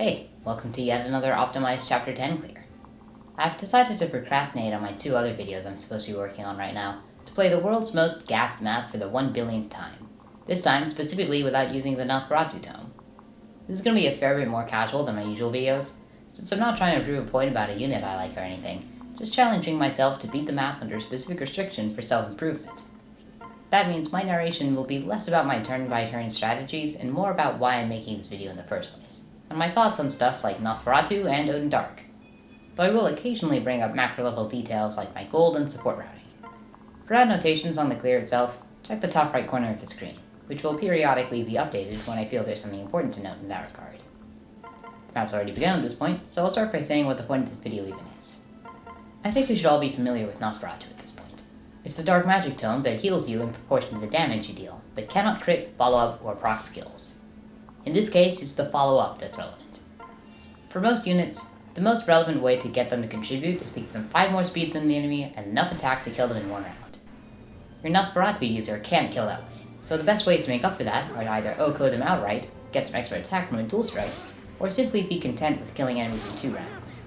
Hey, welcome to yet another optimized Chapter 10 clear. I've decided to procrastinate on my 2 other videos I'm supposed to be working on right now to play the world's most gassed map for the 1 billionth time. This time, specifically without using the Nosferatu tome. This is going to be a fair bit more casual than my usual videos, since I'm not trying to prove a point about a unit I like or anything, just challenging myself to beat the map under a specific restriction for self-improvement. That means my narration will be less about my turn-by-turn strategies and more about why I'm making this video in the first place, and my thoughts on stuff like Nosferatu and Odin Dark. Though I will occasionally bring up macro-level details like my gold and support routing. For annotations on the clear itself, check the top right corner of the screen, which will periodically be updated when I feel there's something important to note in that regard. The map's already begun at this point, so I'll start by saying what the point of this video even is. I think we should all be familiar with Nosferatu at this point. It's the dark magic tome that heals you in proportion to the damage you deal, but cannot crit, follow-up, or proc skills. In this case, it's the follow-up that's relevant. For most units, the most relevant way to get them to contribute is to give them 5 more speed than the enemy and enough attack to kill them in 1 round. Your Nosferatu user can't kill that way, so the best ways to make up for that are to either OHKO them outright, get some extra attack from a dual strike, or simply be content with killing enemies in 2 rounds.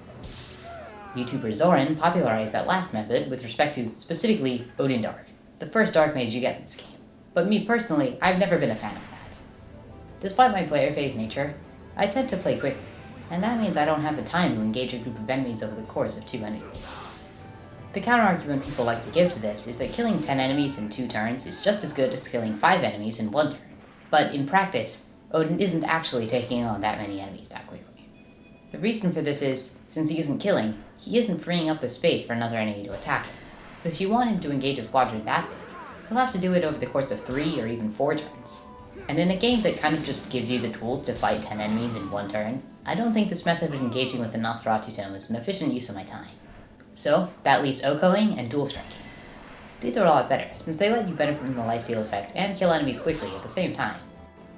YouTuber Zorin popularized that last method with respect to, specifically, Odin Dark, the first dark mage you get in this game, but me personally, I've never been a fan of that. Despite my player phase nature, I tend to play quickly, and that means I don't have the time to engage a group of enemies over the course of 2 enemy phases. The counter-argument people like to give to this is that killing 10 enemies in 2 turns is just as good as killing 5 enemies in 1 turn, but in practice, Odin isn't actually taking on that many enemies that quickly. The reason for this is, since he isn't killing, he isn't freeing up the space for another enemy to attack him. So if you want him to engage a squadron that big, he'll have to do it over the course of 3 or even 4 turns. And in a game that kind of just gives you the tools to fight 10 enemies in 1 turn, I don't think this method of engaging with the Nosferatu tome is an efficient use of my time. So, that leaves OHKOing and dual striking. These are a lot better, since they let you benefit from the lifesteal effect and kill enemies quickly at the same time.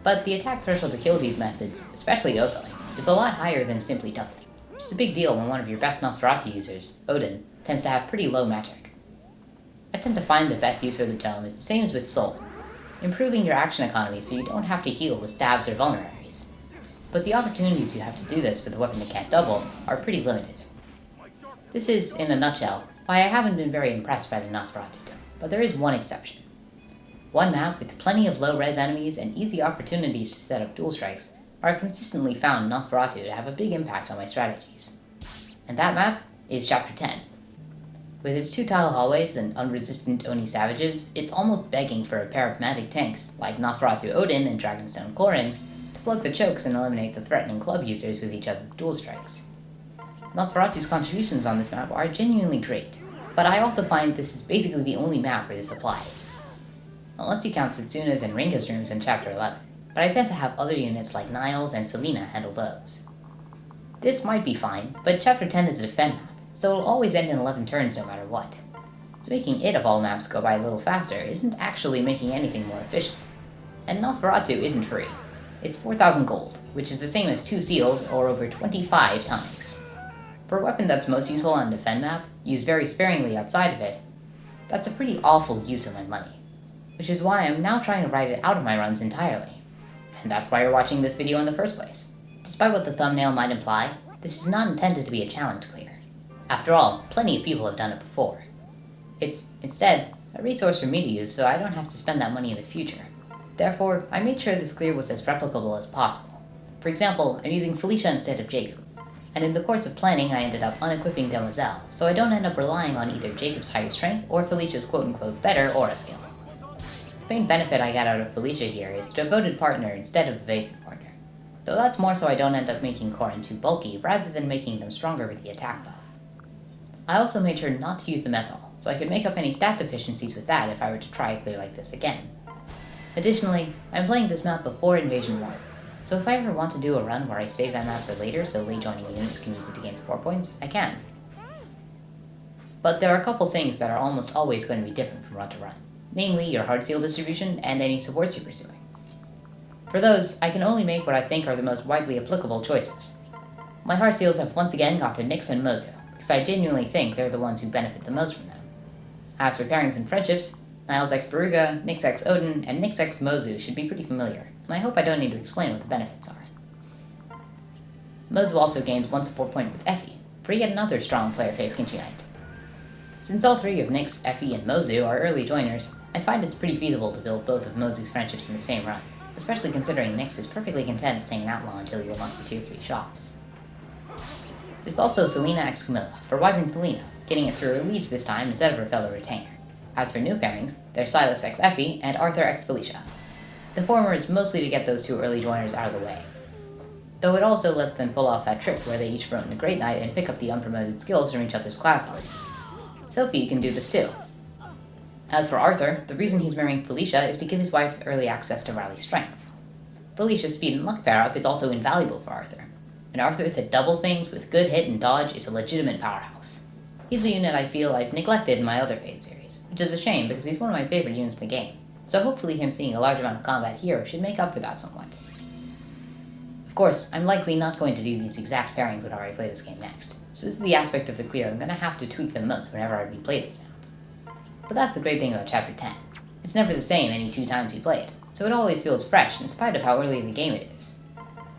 But the attack threshold to kill these methods, especially OHKOing, is a lot higher than simply doubling, which is a big deal when one of your best Nosferatu users, Odin, tends to have pretty low magic. I tend to find the best use for the tome is the same as with Soul, improving your action economy so you don't have to heal with stabs or vulneraries. But the opportunities you have to do this with a weapon that can't double are pretty limited. This is, in a nutshell, why I haven't been very impressed by the Nosferatu tome, but there is one exception. One map with plenty of low-res enemies and easy opportunities to set up dual strikes are consistently found Nosferatu to have a big impact on my strategies. And that map is Chapter 10. With its 2-tile hallways and unresistant Oni savages, it's almost begging for a pair of magic tanks like Nosferatu Odin and Dragonstone Corrin to plug the chokes and eliminate the threatening club users with each other's dual strikes. Nosferatu's contributions on this map are genuinely great, but I also find this is basically the only map where this applies. Unless you count Setsuna's and Ringa's rooms in Chapter 11. But I tend to have other units like Niles and Selena handle those. This might be fine, but Chapter 10 is a defend map, so it'll always end in 11 turns no matter what. So making it of all maps go by a little faster isn't actually making anything more efficient. And Nosferatu isn't free. It's 4,000 gold, which is the same as 2 seals or over 25 tonics. For a weapon that's most useful on a defend map, used very sparingly outside of it, that's a pretty awful use of my money. Which is why I'm now trying to write it out of my runs entirely. And that's why you're watching this video in the first place. Despite what the thumbnail might imply, this is not intended to be a challenge clear. After all, plenty of people have done it before. It's, instead, a resource for me to use so I don't have to spend that money in the future. Therefore, I made sure this clear was as replicable as possible. For example, I'm using Felicia instead of Jacob. And in the course of planning, I ended up unequipping Demoiselle, so I don't end up relying on either Jacob's higher strength or Felicia's quote-unquote better aura skill. The main benefit I get out of Felicia here is devoted partner instead of evasive partner, though that's more so I don't end up making Corrin too bulky rather than making them stronger with the attack buff. I also made sure not to use the Methol, so I could make up any stat deficiencies with that if I were to try a clear like this again. Additionally, I'm playing this map before Invasion 1, so if I ever want to do a run where I save that map for later so late joining units can use it to gain support points, I can. But there are a couple things that are almost always going to be different from run to run. Namely your hard seal distribution and any supports you're pursuing. For those, I can only make what I think are the most widely applicable choices. My hard seals have once again gone to Nyx and Mozu, because I genuinely think they're the ones who benefit the most from them. As for pairings and friendships, Niles x Baruga, Nyx x Odin, and Nyx x Mozu should be pretty familiar, and I hope I don't need to explain what the benefits are. Mozu also gains 1 support point with Effie, for yet another strong player face can unite. Since all three of Nyx, Effie, and Mozu are early joiners, I find it's pretty feasible to build both of Mozu's friendships in the same run, especially considering Nyx is perfectly content staying an outlaw until you unlock the tier 3 shops. There's also Selena x Camilla, for Wyvern Selena, getting it through her liege this time instead of her fellow retainer. As for new pairings, there's Silas x Effie and Arthur x Felicia. The former is mostly to get those two early joiners out of the way, though it also lets them pull off that trick where they each promote a Great Knight and pick up the unpromoted skills from each other's class leads. Sophie can do this too. As for Arthur, the reason he's marrying Felicia is to give his wife early access to rally strength. Felicia's speed and luck pair-up is also invaluable for Arthur. An Arthur that doubles things with good hit and dodge is a legitimate powerhouse. He's a unit I feel I've neglected in my other Fate series, which is a shame because he's one of my favorite units in the game, so hopefully him seeing a large amount of combat here should make up for that somewhat. Of course, I'm likely not going to do these exact pairings whenever I play this game next, so this is the aspect of the clear I'm going to have to tweak the most whenever I replay this map. But that's the great thing about Chapter 10. It's never the same any 2 times you play it, so it always feels fresh in spite of how early in the game it is.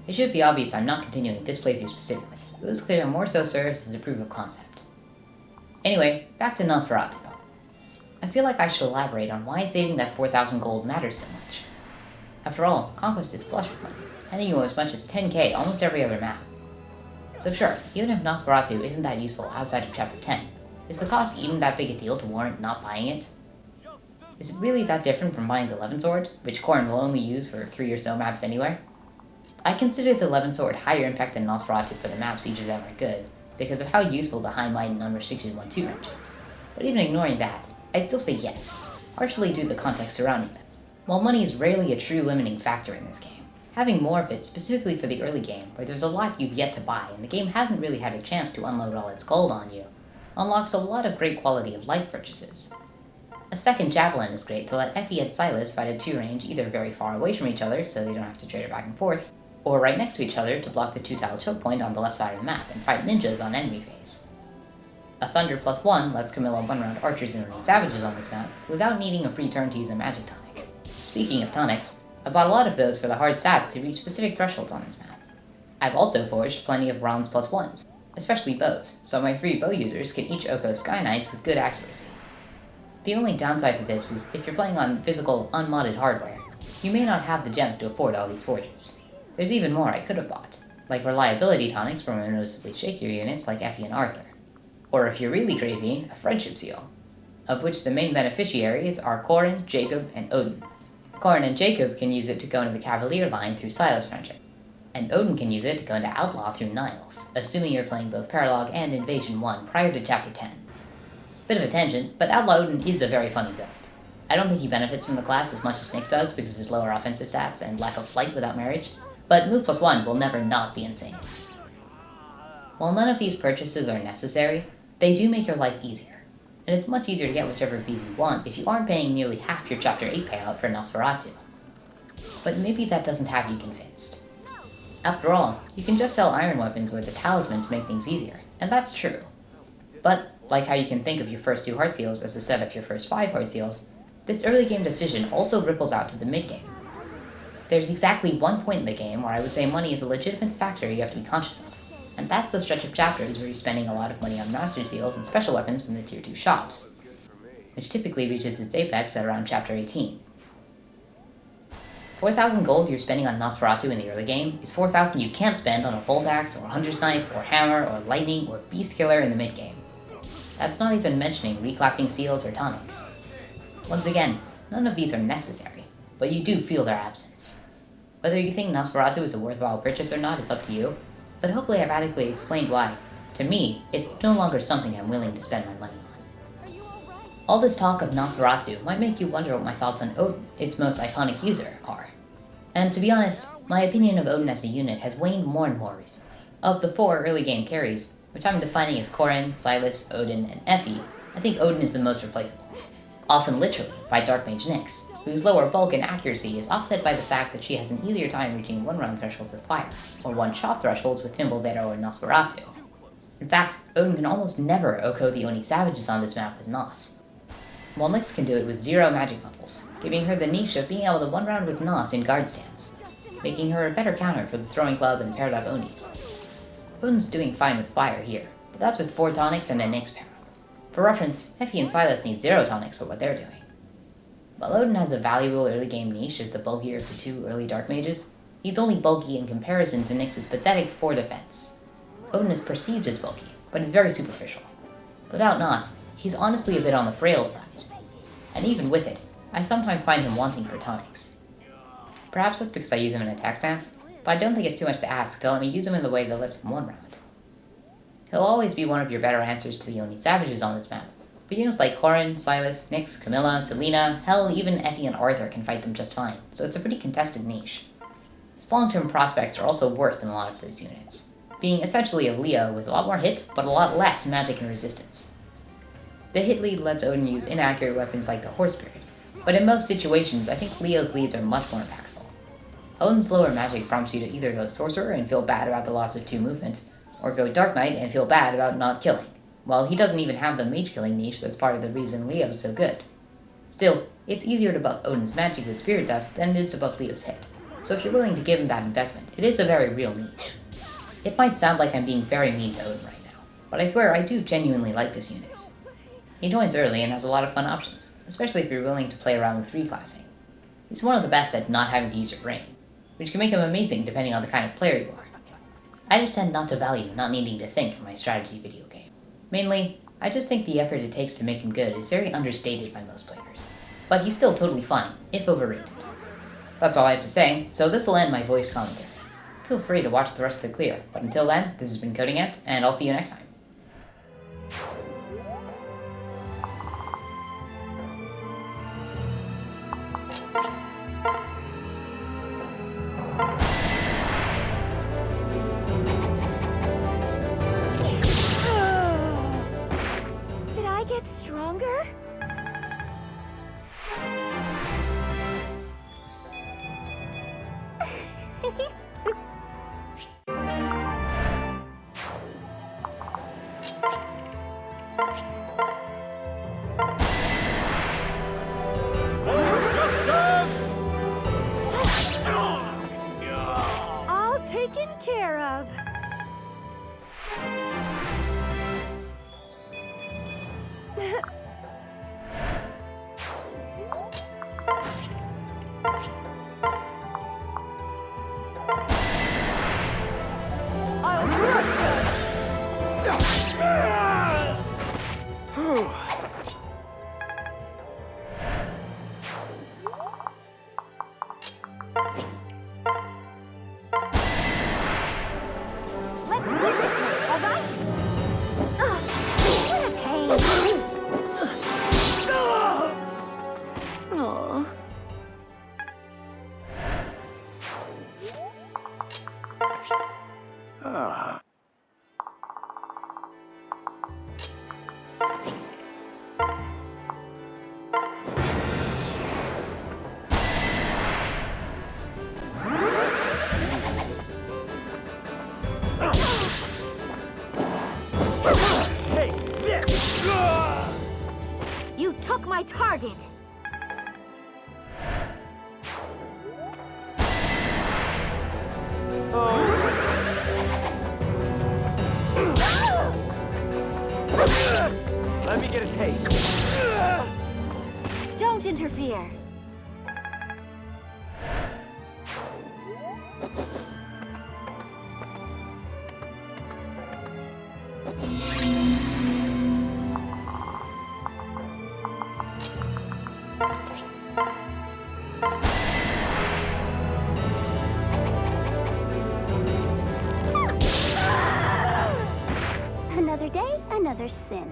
It should be obvious I'm not continuing this playthrough specifically, so this clear more so serves as a proof of concept. Anyway, back to Nosferatu. I feel like I should elaborate on why saving that 4,000 gold matters so much. After all, Conquest is flush with money, handing you as much as 10k almost every other map. So sure, even if Nosferatu isn't that useful outside of Chapter 10, is the cost even that big a deal to warrant not buying it? Is it really that different from buying the Levin Sword, which Corrin will only use for 3 or so maps anyway? I consider the Levin Sword higher impact than Nosferatu for the maps each of them are good, because of how useful the High Might and Unrestricted 1-2 range is. But even ignoring that, I still say yes, partially due to the context surrounding them. While money is rarely a true limiting factor in this game, having more of it specifically for the early game, where there's a lot you've yet to buy and the game hasn't really had a chance to unload all its gold on you, unlocks a lot of great quality of life purchases. A second Javelin is great to let Effie and Silas fight at 2 range either very far away from each other so they don't have to trade it back and forth, or right next to each other to block the 2-tile choke point on the left side of the map and fight ninjas on enemy phase. A Thunder +1 lets Camilla one-round archers and only savages on this map without needing a free turn to use a magic tonic. Speaking of tonics, I bought a lot of those for the hard stats to reach specific thresholds on this map. I've also forged plenty of bronze +1s, especially bows, so my 3 bow users can each Oko Sky Knights with good accuracy. The only downside to this is if you're playing on physical, unmodded hardware, you may not have the gems to afford all these forges. There's even more I could have bought, like reliability tonics for more noticeably shakier units like Effie and Arthur. Or if you're really crazy, a friendship seal, of which the main beneficiaries are Corrin, Jacob, and Odin. Corrin and Jacob can use it to go into the Cavalier line through Silas friendship, and Odin can use it to go into Outlaw through Niles, assuming you're playing both Paralog and Invasion 1 prior to Chapter 10. Bit of a tangent, but Outlaw Odin is a very funny build. I don't think he benefits from the class as much as Nyx does because of his lower offensive stats and lack of flight without marriage, but move +1 will never not be insane. While none of these purchases are necessary, they do make your life easier, and it's much easier to get whichever of these you want if you aren't paying nearly half your Chapter 8 payout for Nosferatu. But maybe that doesn't have you convinced. After all, you can just sell iron weapons or the talisman to make things easier, and that's true. But, like how you can think of your first 2 heart seals as a set of your first 5 heart seals, this early game decision also ripples out to the mid game. There's exactly one point in the game where I would say money is a legitimate factor you have to be conscious of, and that's the stretch of chapters where you're spending a lot of money on master seals and special weapons from the tier 2 shops, which typically reaches its apex at around chapter 18. 4,000 gold you're spending on Nosferatu in the early game is 4,000 you can't spend on a bolt axe or hunter's knife or hammer or lightning or beast killer in the mid game. That's not even mentioning reclassing seals or tonics. Once again, none of these are necessary, but you do feel their absence. Whether you think Nosferatu is a worthwhile purchase or not is up to you, but hopefully I've adequately explained why, to me, it's no longer something I'm willing to spend my money on. All this talk of Nosferatu might make you wonder what my thoughts on Odin, its most iconic user, are. And to be honest, my opinion of Odin as a unit has waned more and more recently. Of the 4 early game carries, which I'm defining as Corrin, Silas, Odin, and Effie, I think Odin is the most replaceable. Often literally, by Dark Mage Nyx, whose lower bulk and accuracy is offset by the fact that she has an easier time reaching 1-round thresholds with fire, or 1-shot thresholds with Timbalvero or Nosferatu. In fact, Odin can almost never Oko the Oni savages on this map with Nos, while Nyx can do it with 0 magic levels, giving her the niche of being able to 1-round with Nos in guard stance, making her a better counter for the throwing club and paired up Onis. Odin's doing fine with fire here, but that's with 4 tonics and an Nyx power up. For reference, Effie and Silas need 0 tonics for what they're doing. While Odin has a valuable early game niche as the bulkier of the 2 early Dark Mages, he's only bulky in comparison to Nyx's pathetic 4 defense. Odin is perceived as bulky, but is very superficial. Without Nos, he's honestly a bit on the frail side. And even with it, I sometimes find him wanting for tonics. Perhaps that's because I use him in attack stance, but I don't think it's too much to ask to let me use him in the way that lets him one round. He'll always be one of your better answers to the only savages on this map, but units like Corrin, Silas, Nyx, Camilla, Selena, hell, even Effie and Arthur can fight them just fine, so it's a pretty contested niche. His long-term prospects are also worse than a lot of those units, being essentially a Leo with a lot more hit, but a lot less magic and resistance. The hit lead lets Odin use inaccurate weapons like the Horse Spirit, but in most situations I think Leo's leads are much more impactful. Odin's lower magic prompts you to either go Sorcerer and feel bad about the loss of 2 movement, or go Dark Knight and feel bad about not killing. Well, he doesn't even have the mage killing niche that's part of the reason Leo's so good. Still, it's easier to buff Odin's magic with Spirit Dust than it is to buff Leo's hit, so if you're willing to give him that investment, it is a very real niche. It might sound like I'm being very mean to Odin right now, but I swear I do genuinely like this unit. He joins early and has a lot of fun options, especially if you're willing to play around with reclassing. He's one of the best at not having to use your brain, which can make him amazing depending on the kind of player you are. I just tend not to value not needing to think in my strategy video game. Mainly, I just think the effort it takes to make him good is very understated by most players. But he's still totally fine, if overrated. That's all I have to say, so this will end my voice commentary. Feel free to watch the rest of the clear, but until then, this has been CodingAnt, and I'll see you next time. Did I get stronger? All taken care of. I'll crush them. Let's win this one, all right? What a pain. Aw. Take this! You took my target. Let me get a taste. Don't interfere. Another day, another sin.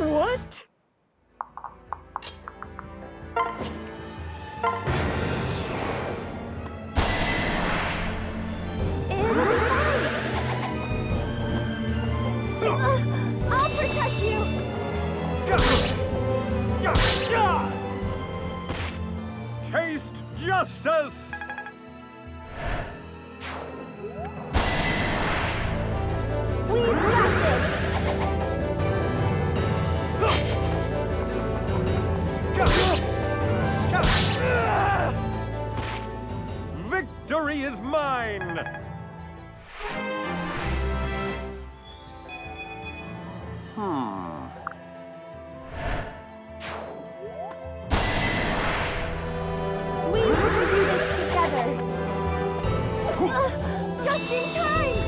What? I'll protect you! Taste justice! We've got this! Victory is mine! We can do this together! Just in time!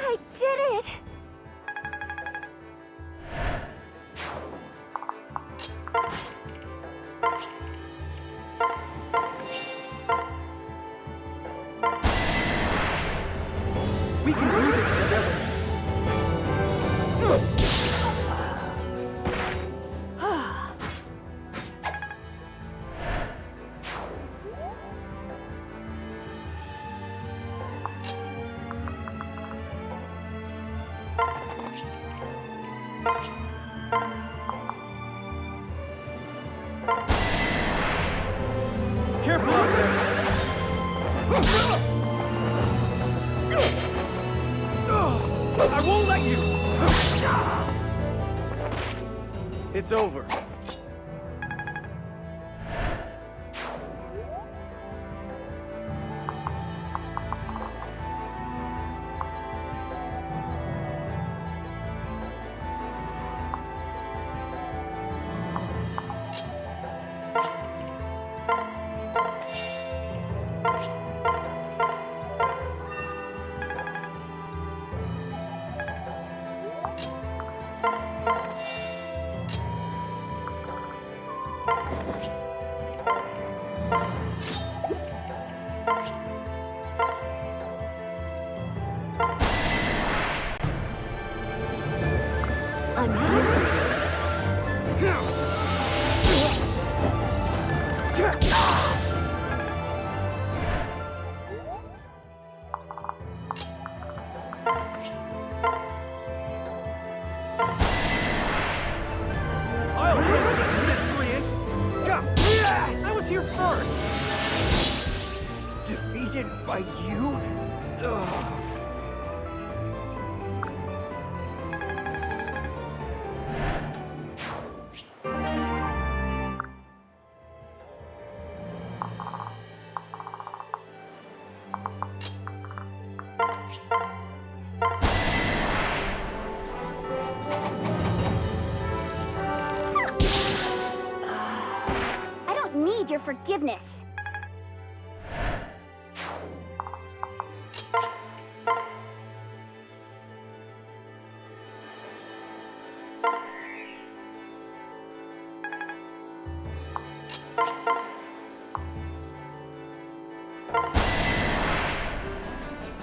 I did it! We can do this together. Careful out there! I won't let you! It's over. I'm here. I'll handle this miscreant! I was here first! Defeated by you? Ugh. forgiveness.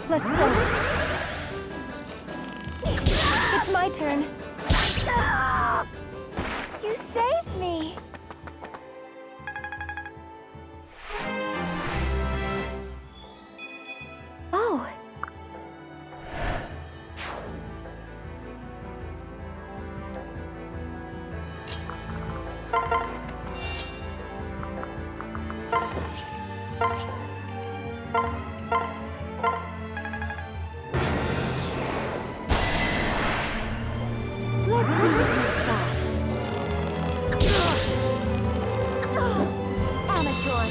Let's go. It's my turn. You saved me. Oh. Let's see what he's got. Amateur.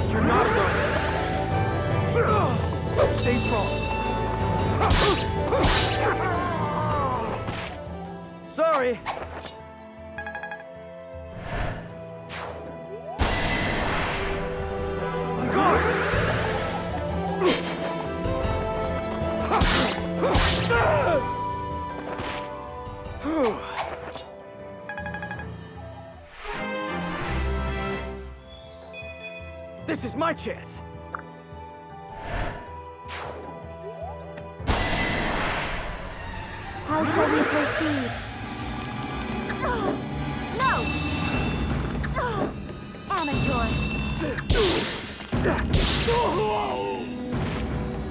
You're not alone. Stay strong. Sorry. I'm gone. This is my chance. How shall we proceed? No! Amateur.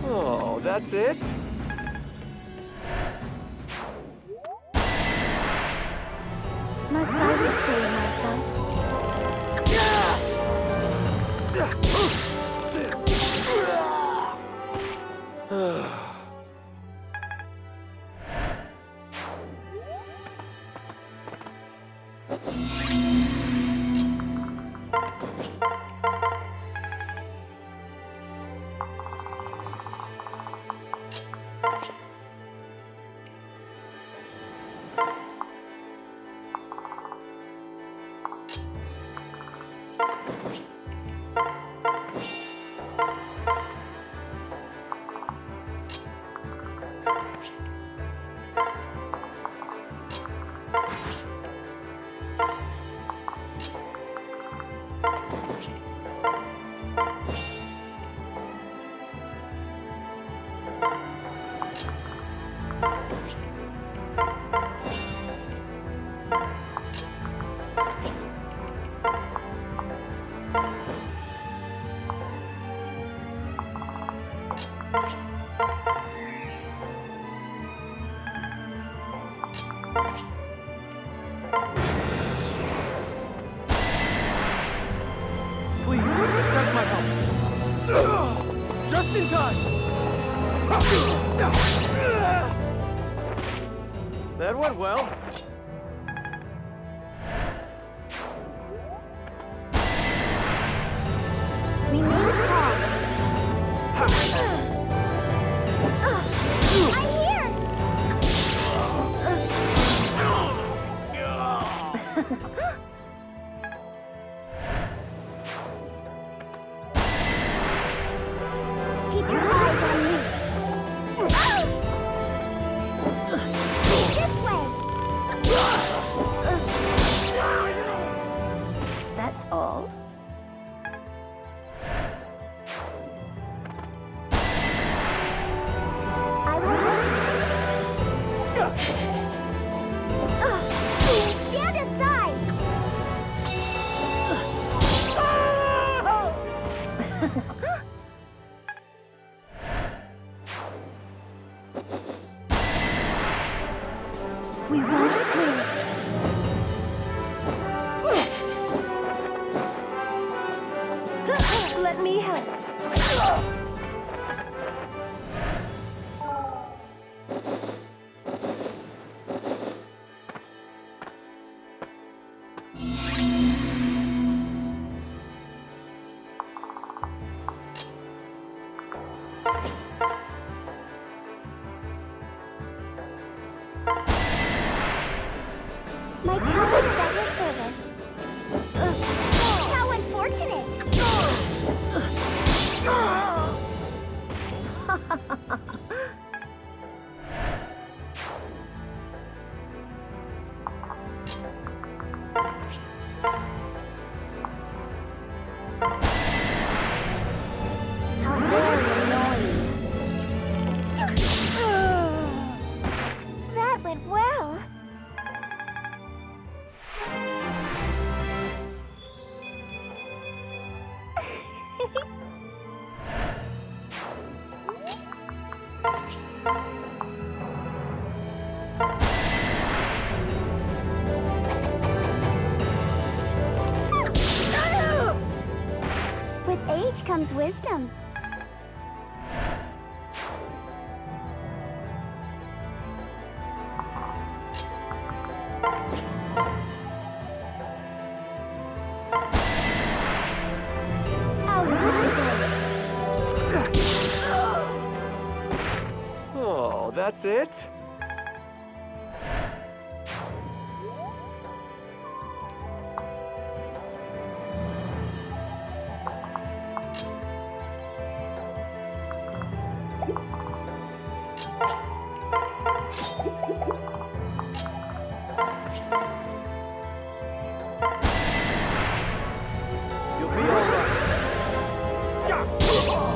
Oh, that's it? Must I restrain myself? Please, accept my help. Just in time. That went well. Remain calm. I'm here! Keep your eyes on me. This way! That's all? I will help you. Stand aside! We won't lose. Let me help. My power is at your service. How unfortunate! How very annoying. That went well. With age comes wisdom. Oh, that's it? You'll be all right.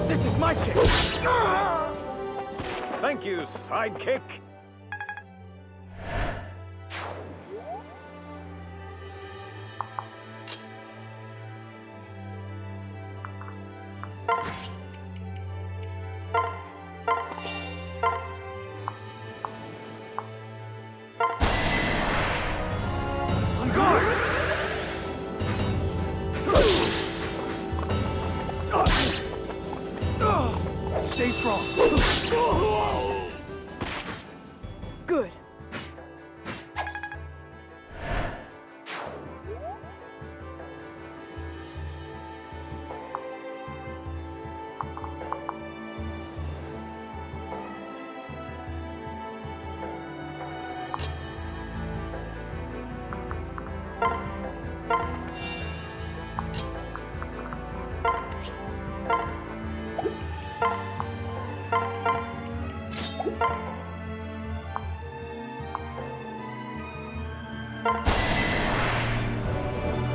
This is my chance. Thank you, sidekick. On guard! Stay strong. Good.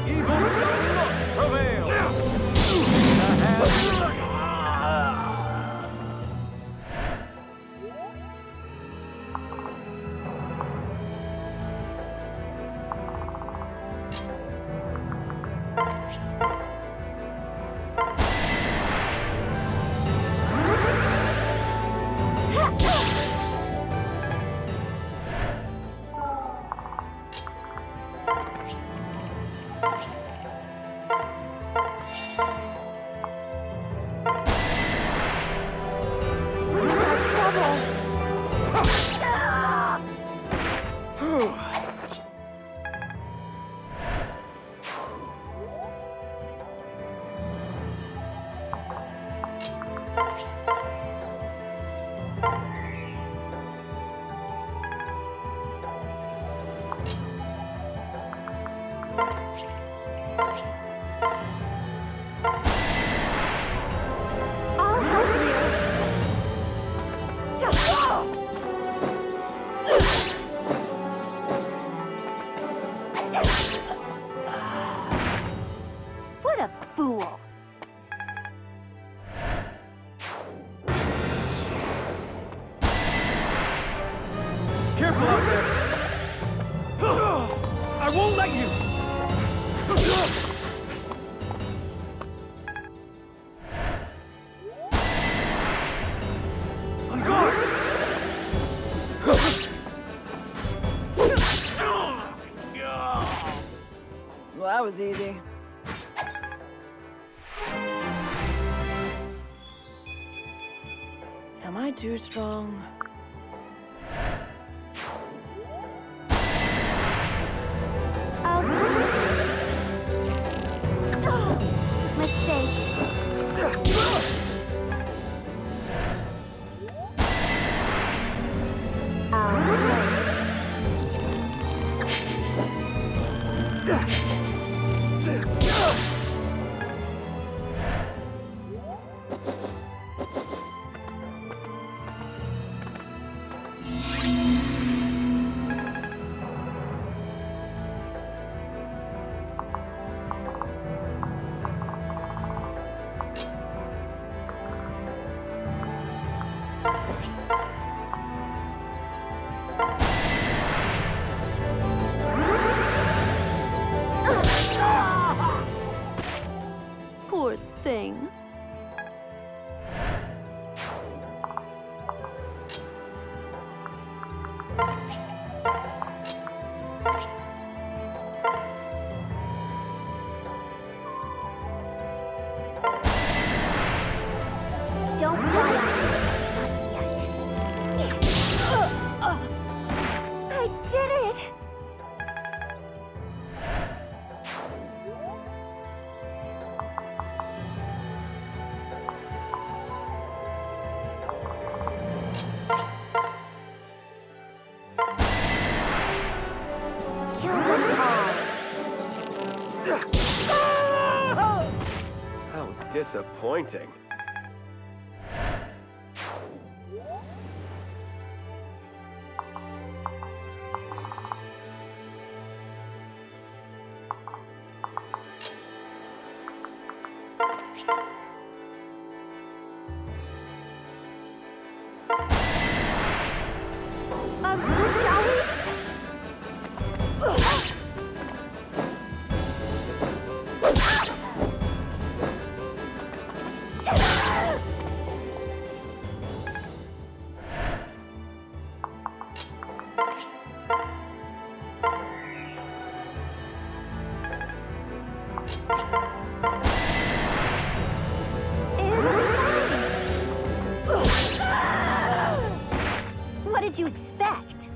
Evil shall not prevail. I'll help you. What a fool. Careful out there. I won't let you. On guard. Well, that was easy. Am I too strong? I'll mistake. I'll wait. Don't die on me. I did it! Kill them all. How disappointing. Shall we? What did you expect?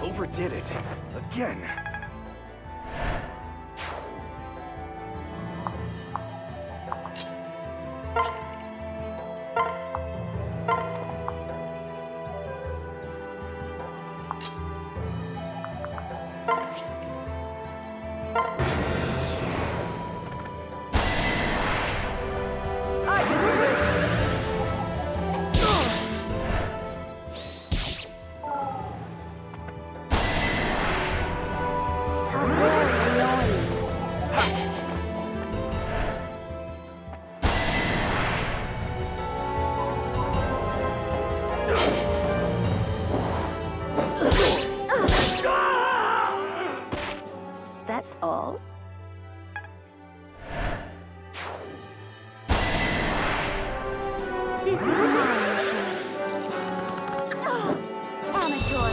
Overdid it. Again. I can do this! How very annoying. That's all? This is my mission. Amateur.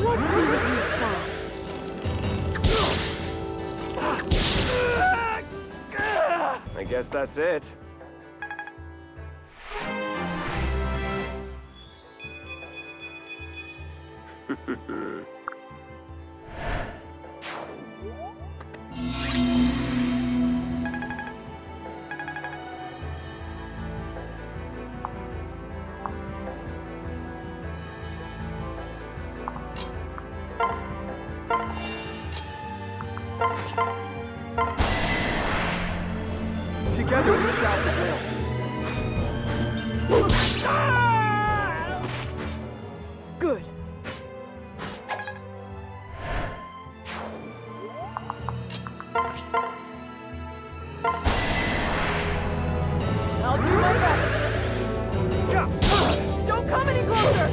Let's see what you've got. I guess that's it. Together we shall prevail. Good. I'll do my best. Don't come any closer!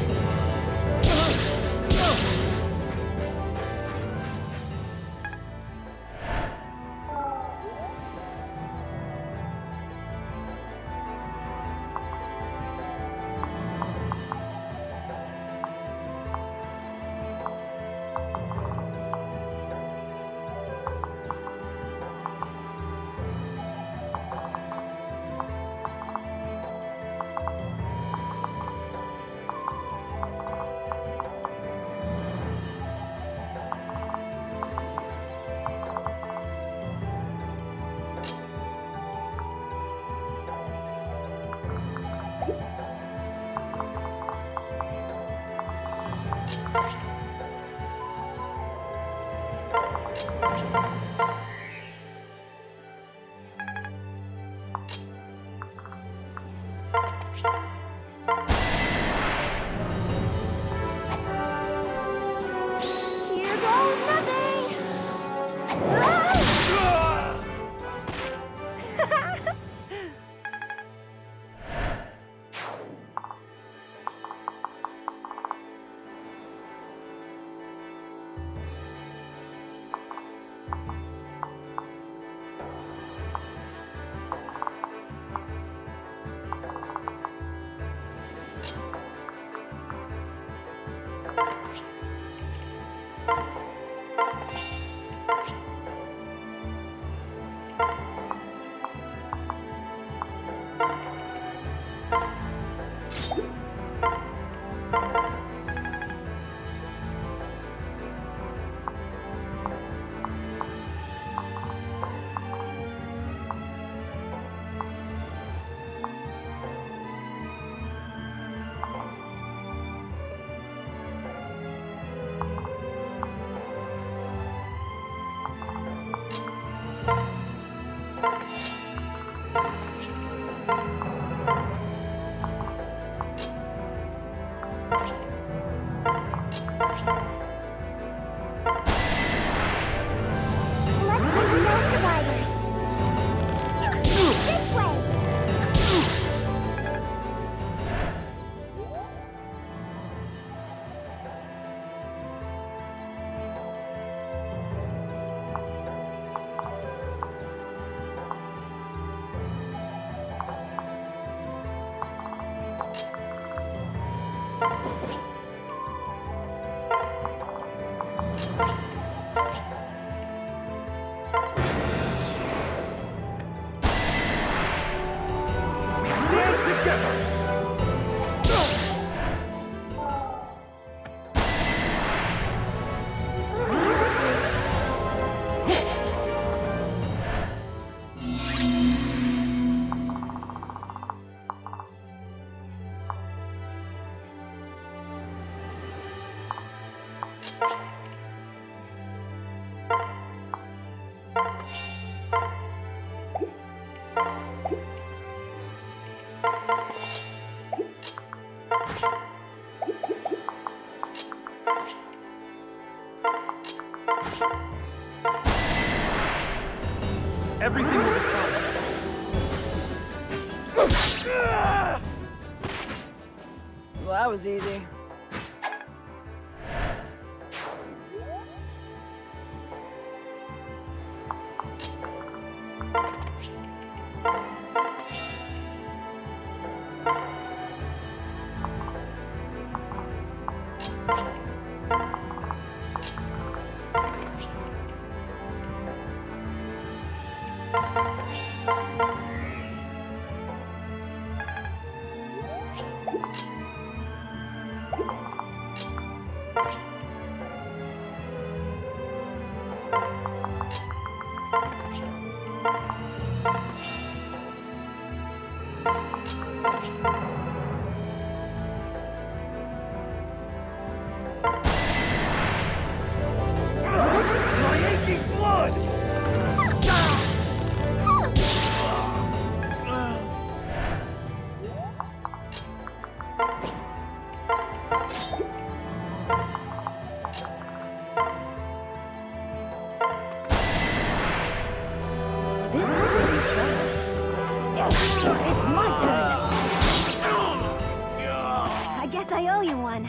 We stand together! Everything will be fine. Well, that was easy. My aching blood! This pretty trouble. It's my turn. I guess I owe you one.